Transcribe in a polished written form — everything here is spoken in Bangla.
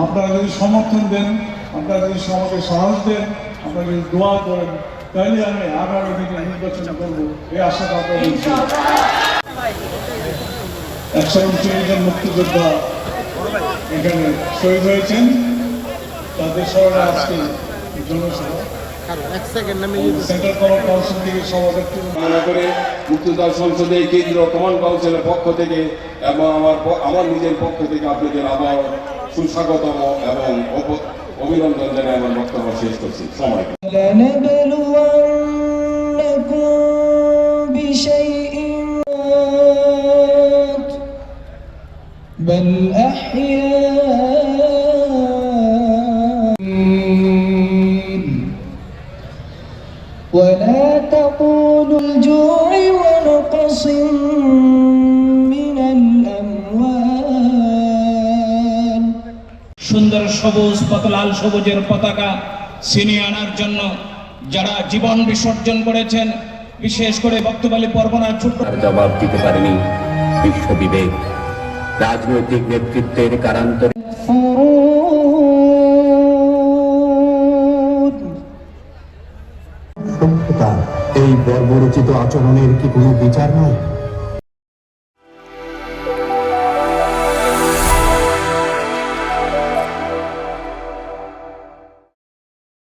আপনারা যদি সমর্থন দেন, আপনারা যদি আমাকে সাহস দেন, আপনারা যদি দোয়া করেন, তাহলে আমি আগামী দিনে নির্বাচন করবো এই আশাটা আপনারা দিচ্ছি। 139 জন মুক্তিযোদ্ধা এখানে শহীদ হয়েছেন, তাদের স্মরণে আজকে জনসভা সেন্ট্রাল কমান্ড কাউন্সিল থেকে সভাপতি মনে করে মুক্তিযোদ্ধা সংসদে কেন্দ্রীয় কমান্ড কাউন্সিলের পক্ষ থেকে এবং আমার নিজের পক্ষ থেকে আপনাদের আবার সুস্বাগতম এবং অভিনন্দন জানিয়ে আমার বক্তব্য শেষ করছি। সময় بل أحياء ولا تقولوا الجوع ونقص من الأموال সুন্দর সবুজ লাল সবুজের পতাকা ছিনিয়ে আনার জন্য যারা জীবন বিসর্জন করেছেন, বিশেষ করে বক্তব্যালী পরগনার ছোট্ট জবাব দিতে পারেনি বিশ্ব বিবেক, রাজনৈতিক নেতৃত্বের কারান্তরে সভ্যতা এই বর্বরচিত আচরণের কি কোনো বিচার নয়?